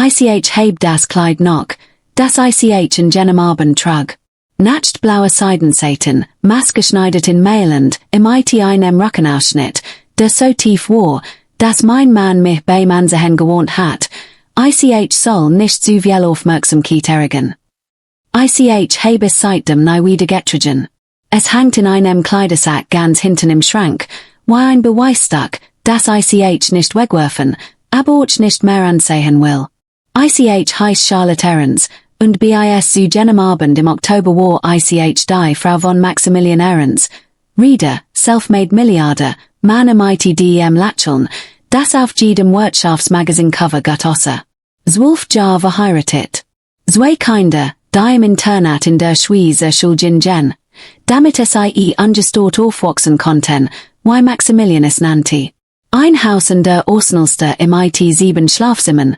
Ich heb das Kleid noch, das ich in jenem Abend trug. Nacht blaue Seidensaiten, maßgeschneidert in Mailand, im einem Rückenausschnitt, der so tief war, dass mein Mann mich beim Ansehen gewohnt hat. Ich soll nicht zu viel Aufmerksamkeit erregen. Ich habe es seitdem nie wieder getragen. Es hängt in einem Kleidersack ganz hinten im Schrank, wie ein Beweisstück, dass ich nicht wegwerfen, aber auch nicht mehr ansehen will. Ich heißt Charlottes Leben, und bis zu jenem Abend im Oktober war ich die Frau von Maximilian Herrins, Reeder, self-made Milliardär, Mann im ITDM Lacheln, das auf jedem Wirtschaftsmagazin-Cover gut aussah. 12 Jahre verheiratet. Zwei Kinder, die im Internat in der Schweizer Schule, damit es ungestört aufwachsen konnten, wie Maximilian es nannte. Ein Haus in der Alster im IT7 Schlafzimmern,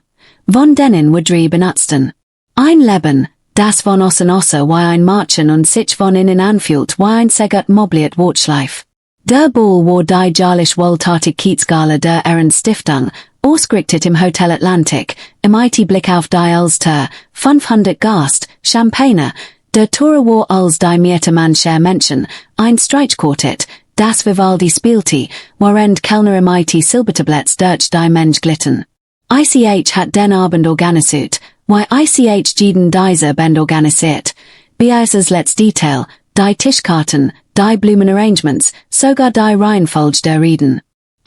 von denen wir drei benutzten. Ein Leben, das von außen aussah wie ein Märchen und sich von innen anfühlt wie ein sehr mobiliert Wortschleif. Der Ball war die jährlich Wohltätigkeitsgala der Herrin Stiftung, ausgerichtet im Hotel Atlantic, im IT-Blick auf die Alster, 500 Gast, Champagner, der Tore war als die mehrte mancher Menschen, ein Streichquartett, das Vivaldi spielte, während Kellner im IT-Silbertabletts durch die Mensch glitten. Ich hat den Abend organisiert, wie ich jeden dieser Band organisiert, bis es letzt Detail, die Tischkarten, die Blumenarrangements, sogar die Reihenfolge der Reden.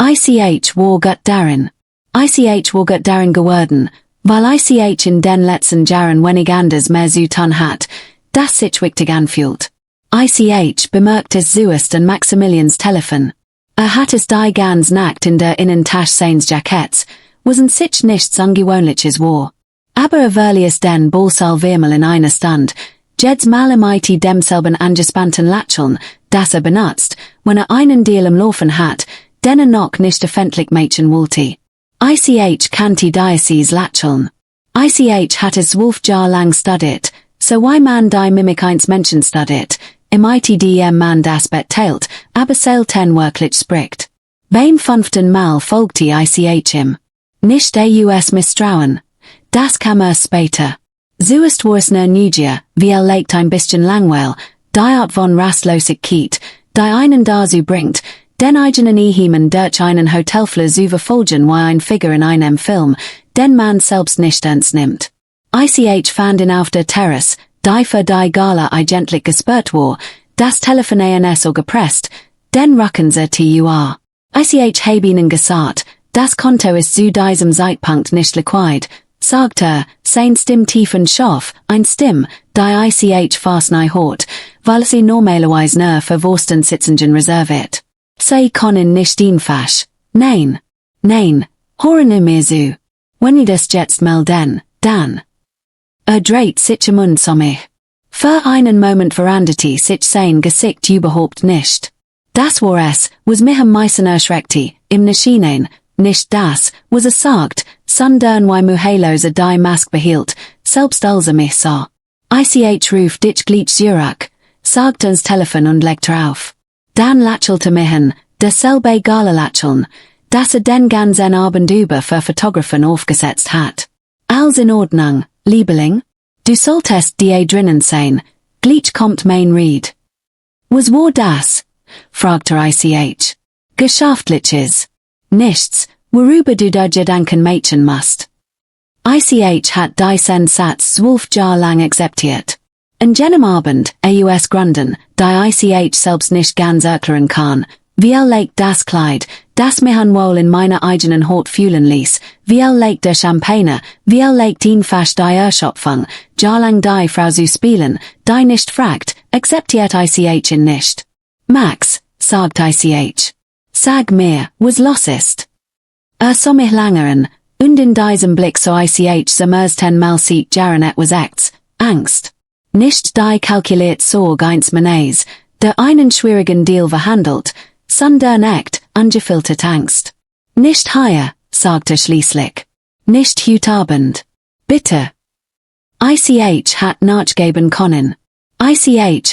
Ich war gut darin. Ich war gut darin geworden, weil ich in den letzten Jahren wenig anders mehr zu tun hat, das sich wichtig anfühlt. Ich bemerkte es zuerst an Maximilians Telefon. Hat es die ganz nackt in der Innentasche seines Jacketts, was ein sich nichts Ungewöhnliches war. Aber weil es den Bolsal viermal in einer Stand, jeds Mal im IT demselben angespannten Lacheln, das benutzt, wenn einen Deal im Laufen hat, den noch nicht öffentlich machen wollte. Ich kannte dieses Lacheln. Ich hat es 12 Jahre lang studiert, so wie man die Mimik eins Menschen studiert, im ITDM man das beteilt, aber selten wirklich spricht. Beim 5. Mal folgte ich ihm. Nicht der US Misstrauen. Das kam erst später. Zuerst war es Neugier, wie legt ein bisschen langweil, die Art von Rastlosigkeit, die einen dazu bringt, den eigenen Ehemann durch einen Hotelflur zu verfolgen wie ein Figur in einem Film, den man selbst nicht ernst nimmt. Ich fand ihn auf der Terrasse, die für die Gala eigentlich gesperrt war, das Telefon eines so gepresst, den Rücken sie TUR. Ich habe ihnen gesagt, das Konto ist zu diesem Zeitpunkt nicht liquid, sagt sein Stimm tief und scharf, ein Stimm, die ich fast nie hört, weil sie normalerweise nur für Wursten Sitzenden reserviert. Sie können nicht einfach. Nein. Hören mir zu. Wenn ihr das jetzt melden, dann. Dreht sich im Mund zu mich. Für einen Moment veranderte sich sein Gesicht überhaupt nicht. Das war es, was mich am meisten erschreckte, im Nachhinein, nicht das, was sagt, sondern wie Muhelose die Maske behielt, selbst als mich sah. Ich ruft dich gleich zurück, sagt ans Telefon und legt auf. Dann lächelte mich derselbe Gala lächeln, das den ganzen Abend über für Fotografen aufgesetzt hat. Alles in Ordnung, Liebeling? Du solltest die drinnen sein, gleich kommt mein Reed. Was war das? Fragte ich. Geschäftliches. Nichts, worüber du dir Gedanken machen musst. Ich hat diesen Satz 12 Jahre lang akzeptiert. An jenem Abend, US Gründen, die ich selbst nicht ganz erklären kann, wie legt das Kleid, das mich wohl in meiner eigenen Haut fühlen ließ, wie legt der Champagner, wie legt ihn fast die Erschöpfung, jahrelang die Frau zu spielen, die nicht fragt, akzeptiert ich ihn nicht. Max, sagt ich. Sag mir, was los ist. So mich langeren, und in diesem Blick so ich zum ersten Mal sieht Jaron etwas Acts, Angst. Nicht die kalkuliert Sorge eins Manes, der einen schwierigen Deal verhandelt, sondern echt, ungefiltert Angst. Nicht hier, sagte schließlich. Nicht heute Abend. Bitte. Ich hat nachgeben können. Ich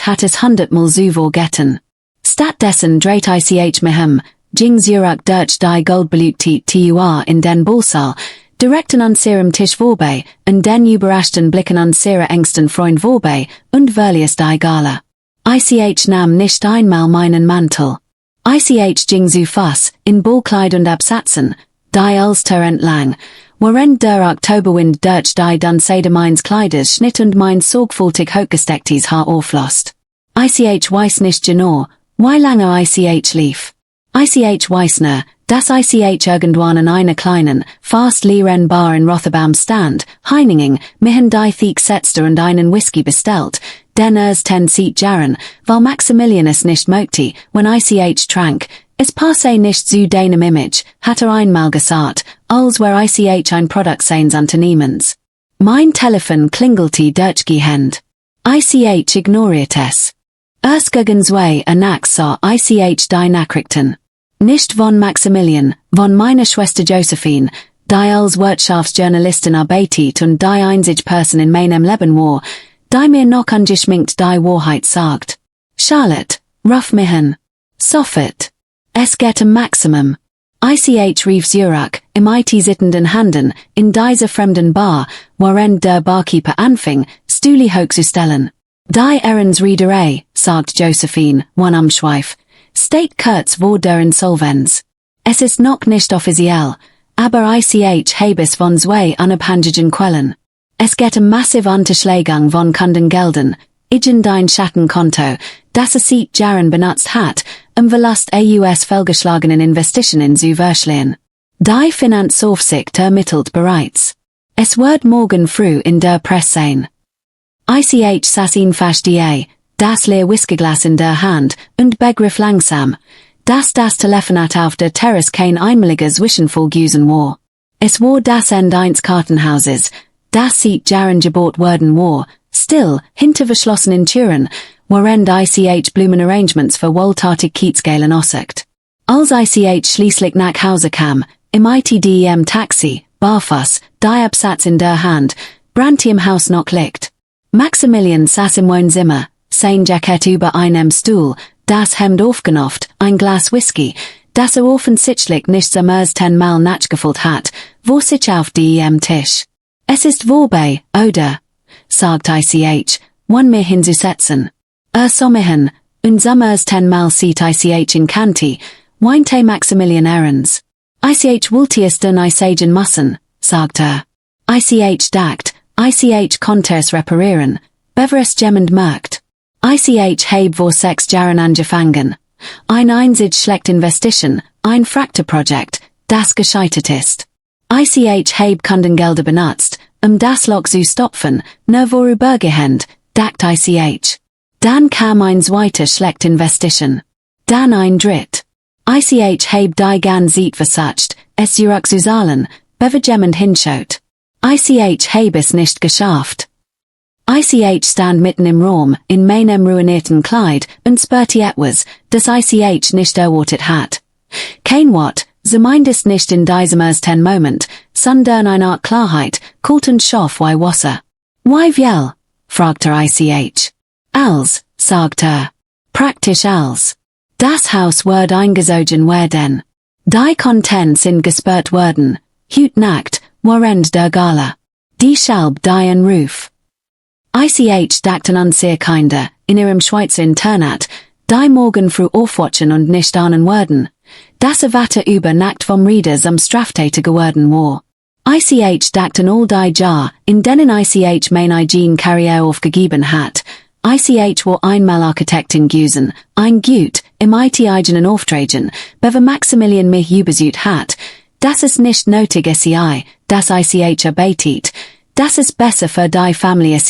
hat es 100-mal so getten. Stattdessen dreht ich mich ging zurück durch die goldbelegte TUR in den Bolsal, direkten unseren Tisch vorbei, und den überraschten Blicken unsere engsten Freund vorbei, und verließ die Gala. Ich nahm nicht einmal meinen Mantel. Ich ging zu Fuss, in Ballkleid und Absatzen, die Alster entlang, während der Oktoberwind durch die Dunseide meines Kleides schnitt und mein sorgfältig hochgestecktes Haar auflost. Ich weiß nicht genau, wie lange ich lief. Ich weiß nur, dass ich irgendwann in einer kleinen, fast leeren Bar in Rotherham stand, Heiningen, mich die Thiek setzte und einen Whisky bestellt, den 10 Jahren, weil Maximilian es nicht möchte, wenn ich trank, es passe nicht zu deinem Image, hat einmal gesagt, als wär ich ein Produkt seines Unternehmens. Mein Telefon klingelte durchgehend. Ich ignoriert es. Erst gegen 2 nachts sah ich die Nachrichten. Nicht von Maximilian, von meiner Schwester Josephine, die als Wirtschaftsjournalistin arbeitet und die einzige Person in meinem Leben war, die mir noch ungeschminkt die Wahrheit sagt. Charlotte, ruf mich an. Sofort. Es geht Maximum. Ich rief Zurich, im sitzenden Handen, in dieser fremden Bar, während der Barkeeper anfing, Stühle hochzustellen. Die Herrins Reederei, sagt Josephine, wann am Schweif, steht kurz vor der Insolvenz. Es ist noch nicht offiziell, aber ich habe es von 2 unabhängigen Quellen. Es geht massiv Unterschlagung von Kundengeldern, dein Schattenkonto, das es seit Jahren benutzt hat, Verlust AUS fehlgeschlagenen Investitionen zu verstehen. Die Finanzaufsicht ermittelt bereits. Es wird morgen früh in der Presse sein. Ich saß ihn fast das leer Whiskyglas in der Hand, und begriff langsam, dass das Telefonat auf der Terrasse kein einmaliger Zwischenfall gewesen war. Es war das Ende eines Kartenhauses, das seit Jahren gebaut worden war, still, hinter verschlossenen Türen, während ich Blumenarrangements für wohltätig Kiezgalen aussagt. Als ich schließlich nach Hause kam, im Taxi, barfuß, die Absatz in der Hand, brannte im Haus noch Licht. Maximilian saß im Wohnzimmer, sein Jackett über einem Stuhl, das Hemd aufgenofft, ein Glas Whisky, das offensichtlich nicht so mehr 10-mal nachgefüllt hat, wo sich auf dem Tisch. Es ist vorbei, oder? Sagt ich, wann mir hinzusetzen. Sah mich hin, und summers 10-mal sieht ich in Kanti, weinte Maximilian Ahrens. Ich wollte es dann sagen müssen, sagt Ich dacht, ich konnte es reparieren, bever es jemand merkt. Ich habe vor 6 Jahren angefangen. Ein einzig schlecht Investition, ein Projekt, das gescheitert ist. Ich habe Kundengelder benutzt, das Loch zu stopfen, nur vorübergehend, dacht ich. Dann kam ein zweiter schlecht Investition. Dann ein dritt. Ich habe die ganze Zeit versucht, es zurückzuzahlen, bever jemand hinschaut. Ich habe es nicht geschafft. Ich stand mitten im Raum, in meinem ruinierten Kleid, und spürte etwas, das ich nicht erwartet hat. Kein Wort, zumindest nicht in diesem ersten Moment, sondern eine Art Klarheit, kalt und scharf wie Wasser. Wie viel? Fragte ich. Alles, sagte praktisch alles. Das Haus wird eingezogen werden. Die Contents sind gesperrt worden, heute Nacht, während der Gala. Die Schalb die en Ruf. Ich dachten an sehr Kinder, in ihrem Schweizer Internat, die morgen früh aufwatchen und nicht ahnen werden, dass Watte über Nacht vom Reeder zum Straftäter geworden war. Ich dachten all die Jahr, in denen ich meine eigene Karriere aufgegeben hat. Ich war einmal Architektin gewesen, ein Gut, im eigenen Auftreten, bever Maximilian mich übersucht hat, dass es nicht nötig ist, dass ich arbeitet. Das ist besser für die Familie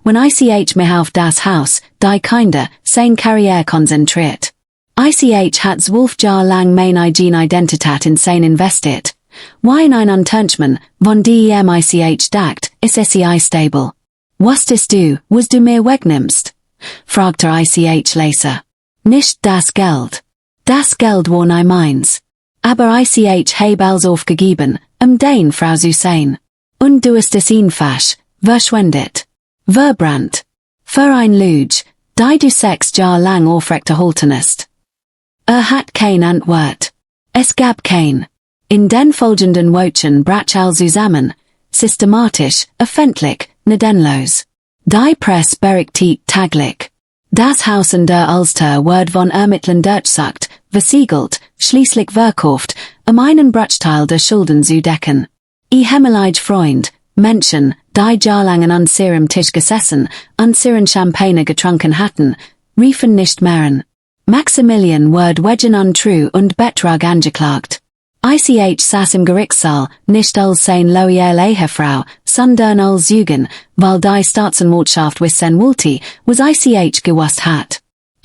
wenn ich mich auf das Haus, die Kinder, sein Karriere konzentriert. Ich hat 12 Jahre lang meine eigene Identität in sein investiert. Wie in ein Unternehmen, von dem ich dacht, ist es stable. Wusstest du, was du mir wegnimmst? Fragte ich leise. Nicht das Geld. Das Geld war nicht meins. Aber ich habe alles aufgegeben, den Frau zu sein. Und du hast es einfach, verschwendet. Verbrannt. Für ein Lüge, die du 6 Jahre lang aufrecht erhalten hast. Hat kein Antwort. Es gab kein. In den folgenden Wochen Brachal zusammen, systematisch, öffentlich, nadenlos. Die Presse berichtet täglich. Das Haus an der Alster wird von Ermittlern durchsucht, versiegelt, schließlich verkauft, einen Bruchteil der Schulden zu decken. Hemmelige Freund, Menschen, die jahrelang an ihrem Tisch gesessen, an ihren Champagner getrunken hatten, riefen nicht mehr. Maximilian wird wegen Untrue und Betrug angeklagt. Ich saß im Gerichtssaal, nicht als sein loyale Ehefrau, sondern als Zeugen, weil die Staatsanwaltschaft wissen wollte, was ich gewusst hat.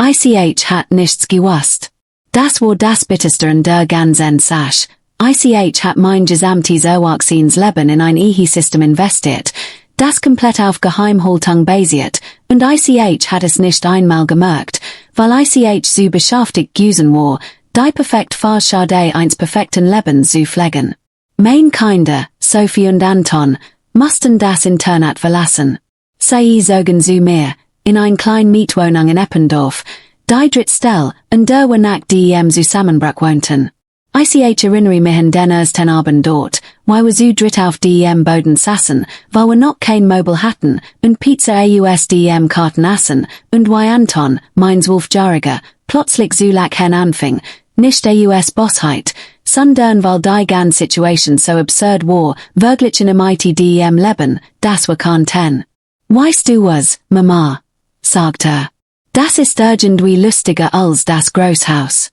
Ich hat nichts gewusst. Das war das Bitterste an der ganzen Sache. Ich hat mein gesamtes Erwachsenenleben in ein Ehe-System investiert, das komplett auf Geheimhaltung basiert, und ich hat es nicht einmal gemerkt, weil ich so beschäftigt gewesen war, die perfekt Fahrschade eines perfekten Lebens zu pflegen. Mein Kinder, Sophie und Anton, mussten das Internat verlassen. Sie zogen zu mir, in ein klein Mietwohnung in Eppendorf, die Drittstelle, und der wir nach dem Zusammenbruch wohnten. Ich erinnere mich an den ersten Abend dort, weil wir zu dritt auf dem Boden saßen, weil wir noch kein Möbel hatten, und Pizza aus Karten aßen, und weil Anton, mein 12-Jähriger, plötzlich zu lachen anfing, nicht Bossheit, sondern weil die ganze Situation so absurd war, wirklich in dem Leben, das wir kannten. Weißt du was, Mama? Sagt er. Das ist irgendwie lustiger als das Großhaus.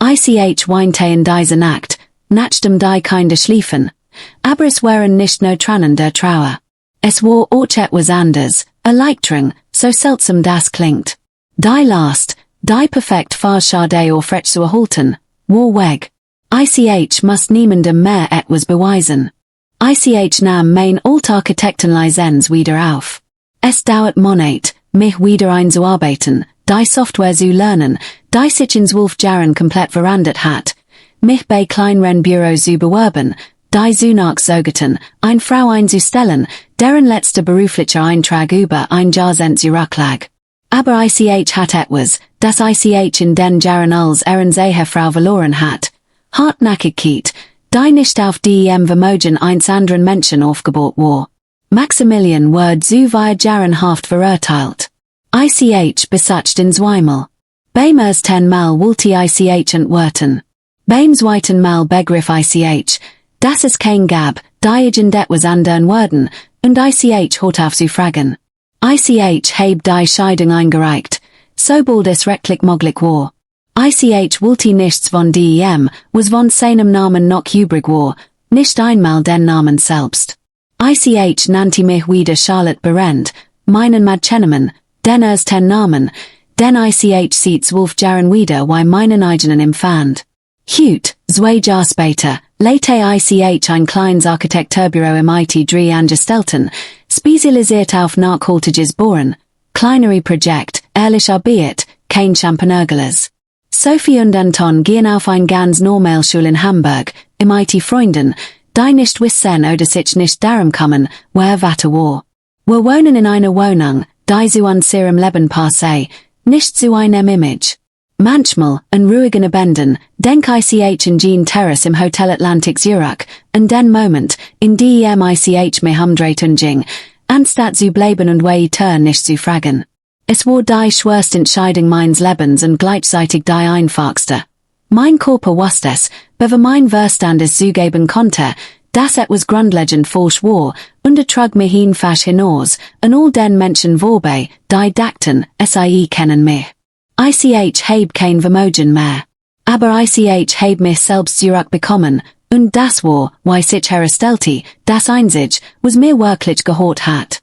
Ich weinte in dieser Nacht, nachdem die Kinder schliefen, aber es waren nicht nur Tränen der Trauer. Es war auch etwas anders, Erleichterung, so seltsam das klingt. Die Last, die perfekt Fahrschade aufrecht zu erhalten, war weg. Ich muss niemandem mehr etwas beweisen. Ich nahm mein Architektenlizenz wieder auf. Es dauert Monate, mich wieder einzuarbeiten, die Software zu lernen, die sich in 12 Jahren komplett verändert hat, mich bei kleineren Büros zu bewerben, die zu nachsogeten, eine Frau einzustellen, deren letzter beruflicher Eintrag über ein Jahrzehnt zurücklag. Aber ich hat etwas, das ich in den Jahren als Ehefrau verloren hat. Hartnäckigkeit, die nicht auf dem Vermögen eines anderen Menschen aufgebaut war. Maximilian wird zu 2 Jahren Haft verurteilt. Ich besatzt in zweimal. Beim ersten Mal wollte ich entwerten. Beim zweiten Mal begriff ich, dass es kein gab, die etwas ändern würden, und ich hat auf zu fragen. Ich heb die Scheidung eingereicht, sobald es rechtlich möglich war. Ich wollte nichts von dem, was von seinem Namen noch übrig war, nicht einmal den Namen selbst. Ich nannte mich wieder Charlotte Berendt, meinen Mädchennamen, den ersten Namen, den ich seit 12 Jahren wieder wie meinen eigenen empfand. Heute, 2 Jahre später, leite ich ein kleines Architekturbüro im IT3 angestellten, spezialisiert auf nachhaltiges Bohren, kleinere Projekt, ehrlich arbeitet, kein Champagnerglas. Sophie und Anton gehen auf ein ganz normal Schule in Hamburg, im IT-Freunden, die nicht wissen oder sich nicht darum kommen, wer warte war. Wir wohnen in einer Wohnung, die so an ihrem Leben passe, nicht zu einem Image. Manchmal, an ruhigen Abenden, denk ich in Jean Terrace im Hotel Atlantic Zurich, an den Moment, in dem ich mich umdreht und ging, anstatt zu bleiben und weiter nicht zu fragen. Es war die schwerste Entscheidung meines Lebens und gleichzeitig die einfachste. Mein Körper wusste es, aber mein Verstand es zugeben konnte, dass etwas grundlegend falsch war, und trug mich fast hinaus, an all den Menschen vorbei, die dachten, sie kennen mich. Ich heb kein Vermögen mehr. Aber ich heb mich selbst zurückbekommen, und das war, was sich herstellte, das einzig, was mir wirklich gehört hat.